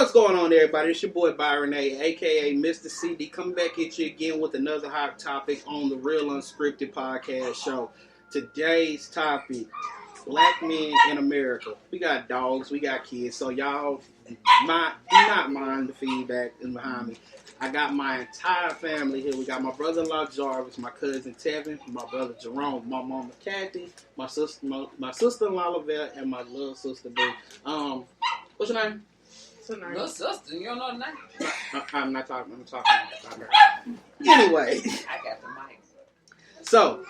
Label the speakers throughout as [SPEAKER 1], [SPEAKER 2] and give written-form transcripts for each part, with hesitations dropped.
[SPEAKER 1] What's going on, everybody? It's your boy Byron A, aka Mr. CD, coming back at you again with another hot topic on the Real Unscripted Podcast Show. Today's topic: Black men in America. We got dogs, we got kids, so y'all do not mind the feedback behind me. I got my entire family here. We got my brother-in-law Jarvis, my cousin Tevin, my brother Jerome, my mama Kathy, my sister-in-law Lavelle, and my little sister Boo. What's your name?
[SPEAKER 2] Little sister, you don't know the name?
[SPEAKER 1] I'm not talking. I'm talking about her. Anyway.
[SPEAKER 2] I got the mic.
[SPEAKER 1] So,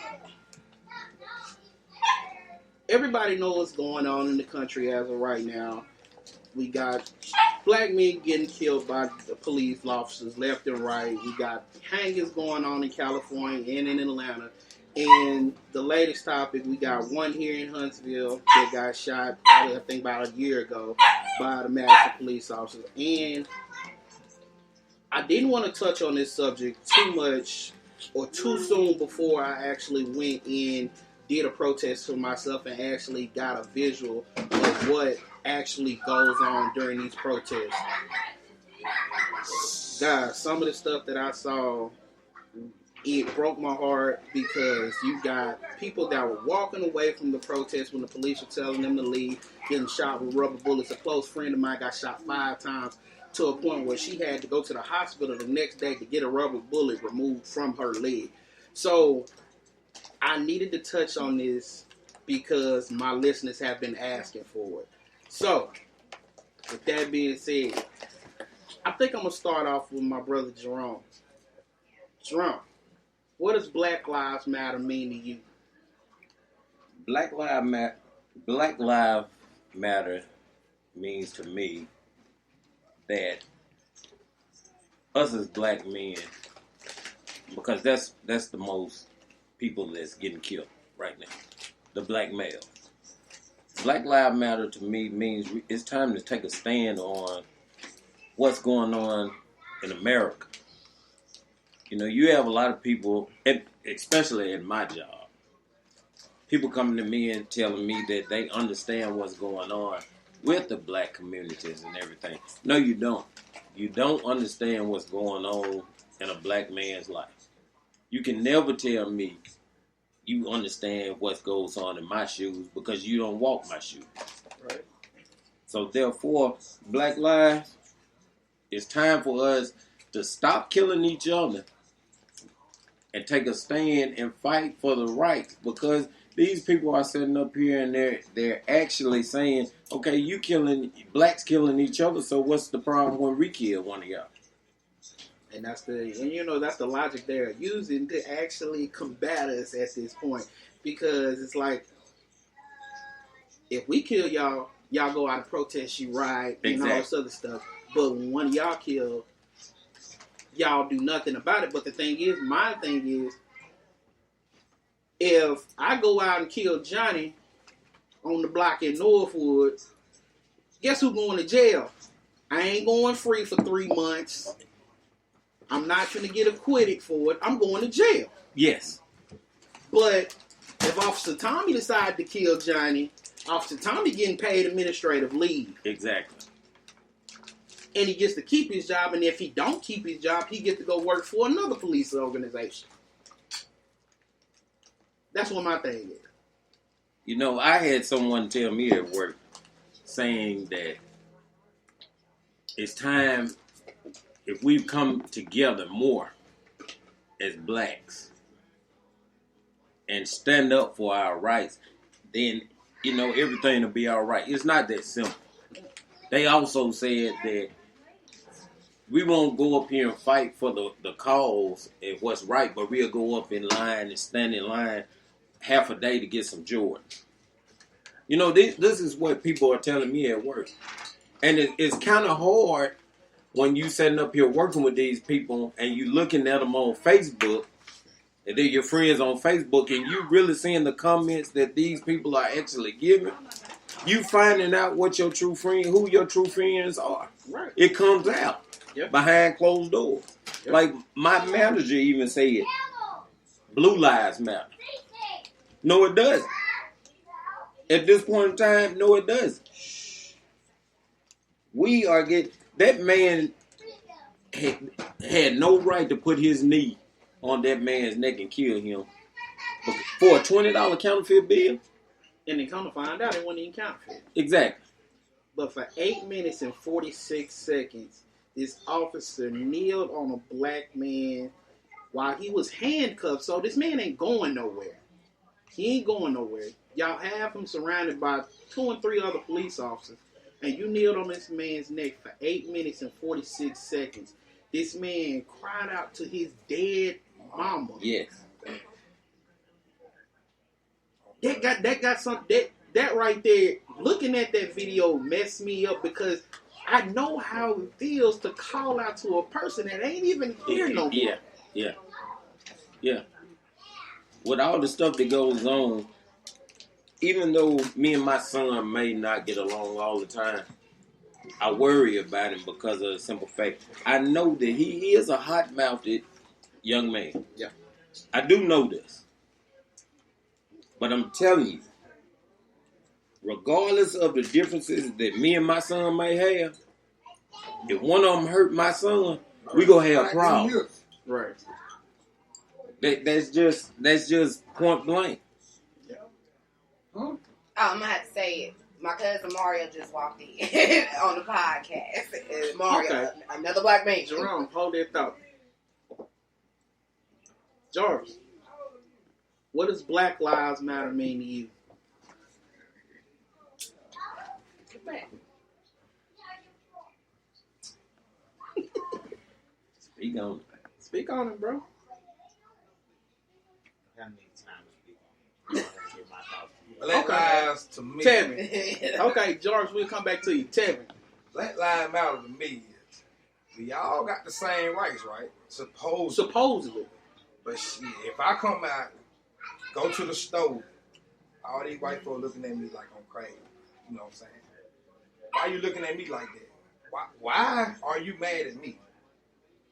[SPEAKER 1] everybody knows what's going on in the country as of right now. We got black men getting killed by the police officers left and right. We got hangings going on in California and in Atlanta. And the latest topic, we got one here in Huntsville that got shot, I think about a year ago, by the Madison police officers. And I didn't want to touch on this subject too much or too soon before I actually went in, did a protest for myself, and actually got a visual of what actually goes on during these protests. Guys, some of the stuff that I saw, it broke my heart because you got people that were walking away from the protest when the police were telling them to leave, getting shot with rubber bullets. A close friend of mine got shot 5 times to a point where she had to go to the hospital the next day to get a rubber bullet removed from her leg. So I needed to touch on this because my listeners have been asking for it. So, with that being said, I think I'm going to start off with my brother Jerome. Jerome, what does Black Lives Matter mean to you?
[SPEAKER 3] Black Lives Matter means to me that us as black men, because that's the most people that's getting killed right now, the black male. Black Lives Matter to me means it's time to take a stand on what's going on in America. You know, you have a lot of people, especially in my job, people coming to me and telling me that they understand what's going on with the black communities and everything. No, you don't. You don't understand what's going on in a black man's life. You can never tell me you understand what goes on in my shoes because you don't walk my shoes.
[SPEAKER 1] Right.
[SPEAKER 3] So therefore, Black Lives, it's time for us to stop killing each other and take a stand and fight for the rights, because these people are sitting up here and they're actually saying, okay, blacks killing each other, so what's the problem when we kill one of y'all?
[SPEAKER 1] And that's the logic they're using to actually combat us at this point. Because it's like, if we kill y'all go out and protest, you riot, and all this other stuff. But when one of y'all kill, y'all do nothing about it. But my thing is, if I go out and kill Johnny on the block in Northwood, guess who's going to jail? I ain't going free for 3 months. I'm not going to get acquitted for it. I'm going to jail.
[SPEAKER 3] Yes.
[SPEAKER 1] But if Officer Tommy decided to kill Johnny, Officer Tommy getting paid administrative leave.
[SPEAKER 3] Exactly.
[SPEAKER 1] And he gets to keep his job, and if he don't keep his job, he gets to go work for another police organization. That's what my thing is.
[SPEAKER 3] You know, I had someone tell me at work saying that it's time, if we come together more as blacks and stand up for our rights, then, you know, everything will be all right. It's not that simple. They also said that we won't go up here and fight for the cause and what's right, but we'll go up in line and stand in line half a day to get some Jordans. You know, this is what people are telling me at work. And it's kind of hard when you setting up here working with these people and you looking at them on Facebook, and they're your friends on Facebook, and you really seeing the comments that these people are actually giving. You finding out who your true friends are.
[SPEAKER 1] Right.
[SPEAKER 3] It comes out behind closed doors.
[SPEAKER 1] Yep.
[SPEAKER 3] Like my manager even said, Blue Lives Matter. No, it doesn't. At this point in time, no, it doesn't. We are getting, That man had no right to put his knee on that man's neck and kill him for a $20 counterfeit bill.
[SPEAKER 1] And then come to find out, it wasn't even counterfeit.
[SPEAKER 3] Exactly.
[SPEAKER 1] But for 8 minutes and 46 seconds, this officer kneeled on a black man while he was handcuffed. So this man ain't going nowhere. He ain't going nowhere. Y'all have him surrounded by 2 and 3 other police officers. And you kneeled on this man's neck for 8 minutes and 46 seconds. This man cried out to his dead mama.
[SPEAKER 3] Yes.
[SPEAKER 1] That right there, looking at that video messed me up because I know how it feels to call out to a person that ain't even here no more.
[SPEAKER 3] Yeah. With all the stuff that goes on, even though me and my son may not get along all the time, I worry about him because of the simple fact I know that he is a hot-mouthed young man.
[SPEAKER 1] Yeah.
[SPEAKER 3] I do know this. But I'm telling you, regardless of the differences that me and my son may have, if one of them hurt my son, we gonna have a problem.
[SPEAKER 1] Right.
[SPEAKER 3] That's just point blank.
[SPEAKER 1] Yeah.
[SPEAKER 4] Oh, I'm gonna have to say it. My cousin Mario just walked in on the podcast. Mario,
[SPEAKER 1] Okay.
[SPEAKER 4] Another black man.
[SPEAKER 1] Jerome, hold that thought. Jarvis, what does Black Lives Matter mean to you?
[SPEAKER 3] Speak on it.
[SPEAKER 1] Speak on it, bro.
[SPEAKER 5] I need time to speak on it. I give my thoughts.
[SPEAKER 6] Black Lives to me.
[SPEAKER 1] Tevin. Okay, Jarvis, we'll come back to you. Tevin.
[SPEAKER 6] Black Lives Matter to me is we all got the same rights, right?
[SPEAKER 1] Supposedly.
[SPEAKER 6] But shit, if I come out, go to the store, all these white folks looking at me like I'm crazy. You know what I'm saying? Why are you looking at me like that? Why are you mad at me?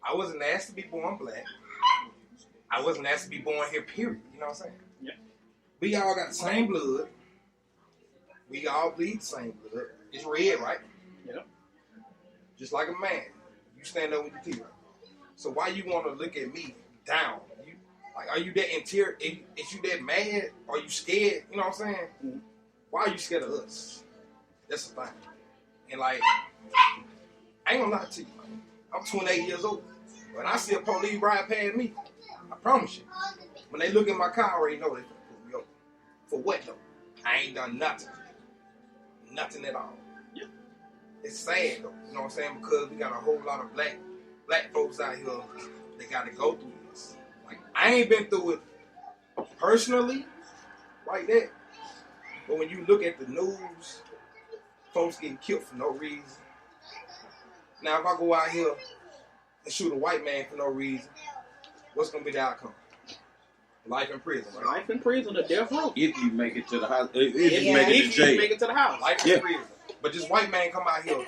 [SPEAKER 6] I wasn't asked to be born black. I wasn't asked to be born here, period. You know what I'm saying?
[SPEAKER 1] Yeah.
[SPEAKER 6] We all got the same blood. We all bleed the same blood. It's red, right?
[SPEAKER 1] Yeah.
[SPEAKER 6] Just like a man. You stand up with your teeth right. So why you want to look at me down? Are you that interior? Is you that mad? Are you scared? You know what I'm saying?
[SPEAKER 1] Mm-hmm.
[SPEAKER 6] Why are you scared of us? That's the thing. And like, I ain't gonna lie to you. I'm 28 years old. When I see a police ride past me, I promise you, when they look at my car, I already know they finna pull me over. For what though? I ain't done nothing. Nothing at all.
[SPEAKER 1] Yeah.
[SPEAKER 6] It's sad though. You know what I'm saying? Because we got a whole lot of black folks out here that got to go through this. Like, I ain't been through it personally like that. But when you look at the news, folks getting killed for no reason. Now, if I go out here and shoot a white man for no reason, what's going to be the outcome? Life in prison, right?
[SPEAKER 1] Life in prison, a death row.
[SPEAKER 3] If you make it to the house, if you
[SPEAKER 4] Yeah.
[SPEAKER 3] make it to
[SPEAKER 1] If
[SPEAKER 3] jail.
[SPEAKER 1] you make it to the house.
[SPEAKER 6] Life in prison. But this white man come out here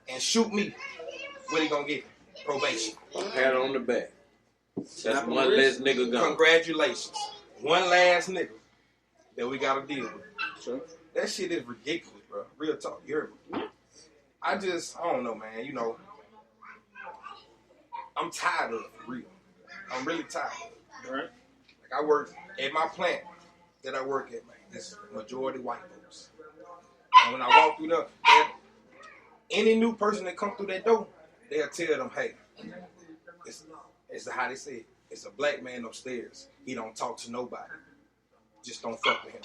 [SPEAKER 6] and shoot me, what he going to get? Probation.
[SPEAKER 3] Pat on the back. That's
[SPEAKER 1] Slap on
[SPEAKER 3] one
[SPEAKER 1] the
[SPEAKER 3] less
[SPEAKER 1] wrist.
[SPEAKER 3] nigga gone.
[SPEAKER 6] Congratulations. One last nigga that we got to deal with.
[SPEAKER 1] Sure.
[SPEAKER 6] That shit is ridiculous, bro. Real talk. You heard me? I don't know, man. You know, I'm tired of it, for real. I'm really tired of it.
[SPEAKER 1] Right.
[SPEAKER 6] Like, I work at my plant that I work at, man. It's majority white folks. And when I walk through there, any new person that come through that door, they'll tell them, hey, it's how they say it. It's a black man upstairs. He don't talk to nobody. Just don't fuck with him.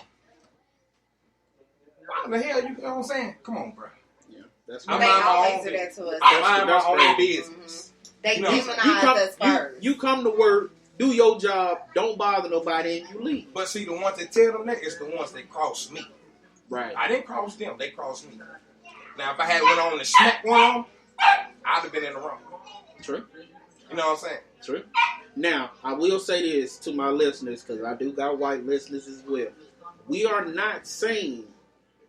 [SPEAKER 6] Why the hell, you know what I'm saying? Come on, bro.
[SPEAKER 1] Yeah. That's
[SPEAKER 6] I'm
[SPEAKER 4] They
[SPEAKER 6] not my
[SPEAKER 4] always
[SPEAKER 6] own
[SPEAKER 4] do that to us.
[SPEAKER 6] I mind my
[SPEAKER 1] that's
[SPEAKER 6] own
[SPEAKER 1] crazy.
[SPEAKER 6] business.
[SPEAKER 4] They
[SPEAKER 6] You know,
[SPEAKER 4] demonize us first.
[SPEAKER 1] You come to work, do your job, don't bother nobody, and you leave.
[SPEAKER 6] But see, the ones that tell them that is the ones that cross me.
[SPEAKER 1] Right.
[SPEAKER 6] I didn't cross them, they crossed me. Now, if I had went on and smacked one on them, I'd have been in the wrong.
[SPEAKER 1] True.
[SPEAKER 6] You know what I'm saying?
[SPEAKER 1] True. Now, I will say this to my listeners, because I do got white listeners as well. We are not saying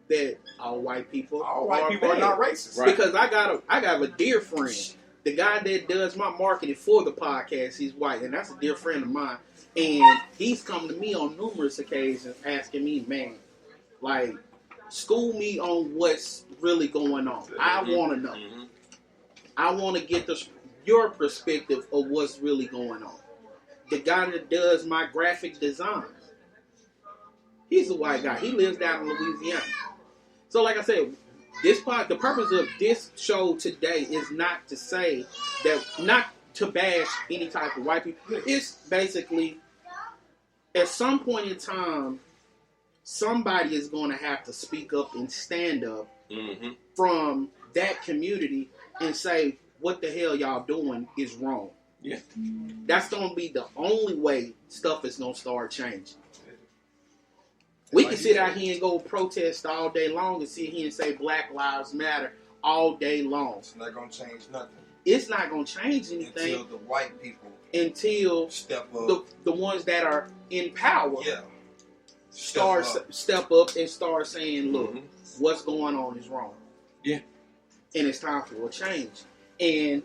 [SPEAKER 1] that all white people
[SPEAKER 6] All white people
[SPEAKER 1] bad.
[SPEAKER 6] are not racist.
[SPEAKER 3] Right.
[SPEAKER 1] Because I got a dear friend. The guy that does my marketing for the podcast, he's white, and that's a dear friend of mine. And he's come to me on numerous occasions asking me, man, like, school me on what's really going on. I want to know.
[SPEAKER 3] Mm-hmm.
[SPEAKER 1] I want to get your perspective of what's really going on. The guy that does my graphic design, he's a white guy. He lives down in Louisiana. So, like I said, the purpose of this show today is not to say that, not to bash any type of white people. It's basically, at some point in time, somebody is going to have to speak up and stand up from that community and say, what the hell y'all doing is wrong.
[SPEAKER 3] Yeah.
[SPEAKER 1] That's going to be the only way stuff is going to start changing. We can sit out here and go protest all day long and sit here and say Black Lives Matter all day long.
[SPEAKER 6] It's not going to change nothing.
[SPEAKER 1] It's not going to change anything
[SPEAKER 6] until the white people
[SPEAKER 1] step
[SPEAKER 6] up.
[SPEAKER 1] The ones that are in power step up and start saying, look, what's going on is wrong.
[SPEAKER 3] Yeah.
[SPEAKER 1] And it's time for a change. And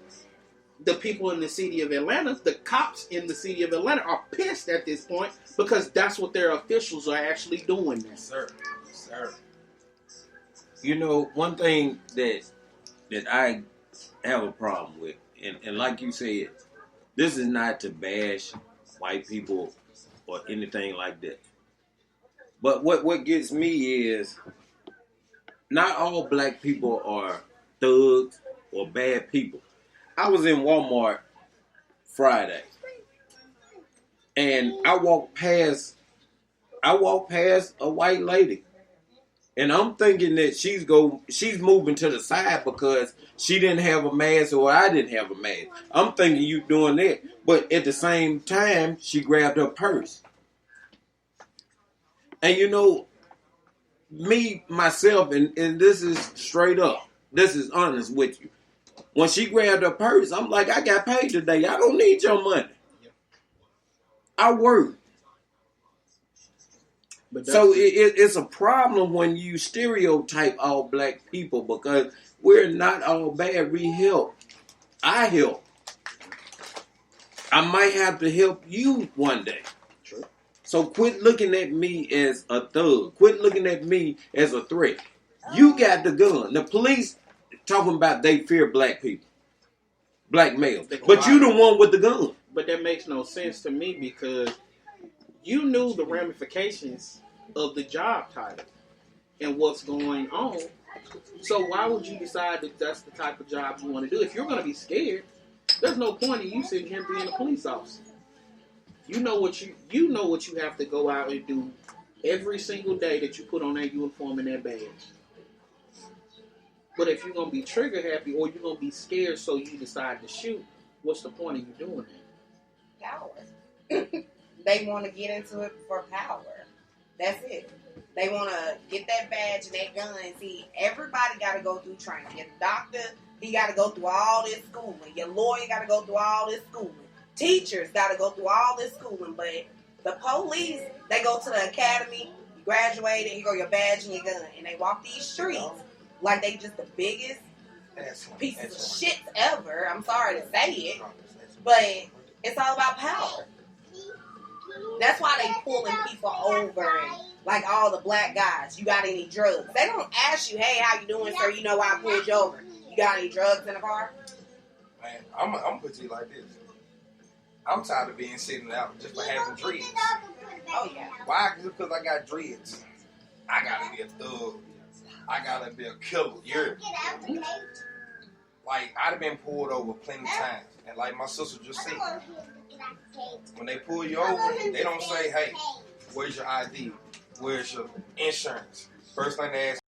[SPEAKER 1] the people in the city of Atlanta, the cops in the city of Atlanta are pissed at this point because that's what their officials are actually doing now.
[SPEAKER 6] Sir.
[SPEAKER 3] You know, one thing that I have a problem with, and like you said, this is not to bash white people or anything like that. But what gets me is not all black people are thugs or bad people. I was in Walmart Friday, and I walked past a white lady, and I'm thinking that she's moving to the side because she didn't have a mask or I didn't have a mask. I'm thinking you doing that, but at the same time, she grabbed her purse. And you know, me, myself, and this is straight up, this is honest with you. When she grabbed her purse, I'm like, I got paid today. I don't need your money. I work. So it's a problem when you stereotype all black people because we're not all bad. We help. I help. I might have to help you one day.
[SPEAKER 1] True.
[SPEAKER 3] So quit looking at me as a thug. Quit looking at me as a threat. You got the gun. The police talking about they fear black people. Black males. But you the one with the gun.
[SPEAKER 1] But that makes no sense to me because you knew the ramifications of the job title and what's going on. So why would you decide that that's the type of job you want to do? If you're going to be scared, there's no point in you sitting here being a police officer. You know what you have to go out and do every single day that you put on that uniform and that badge. But if you're going to be trigger happy or you're going to be scared so you decide to shoot, what's the point of you doing that?
[SPEAKER 4] Power. They want to get into it for power. That's it. They want to get that badge and that gun. See, everybody got to go through training. Your doctor, he got to go through all this schooling. Your lawyer got to go through all this schooling. Teachers got to go through all this schooling. But the police, they go to the academy, you graduate, and you go your badge and your gun. And they walk these streets like they just the biggest pieces of shit ever. I'm sorry to say it. But it's all about power. That's why they pulling people over and like all the black guys. You got any drugs? They don't ask you, hey, how you doing, sir? You know why I pulled you over. You got any drugs in the car?
[SPEAKER 6] Man, I'm gonna put you like this. I'm tired of being sitting out just for having dreads.
[SPEAKER 4] Oh yeah.
[SPEAKER 6] Why? Just because I got dreads, I gotta be a thug. I gotta be a killer. Like I've been pulled over plenty of times, and like my sister just said, when they pull you over, they don't say, hey, where's your ID? Where's your insurance? First thing they ask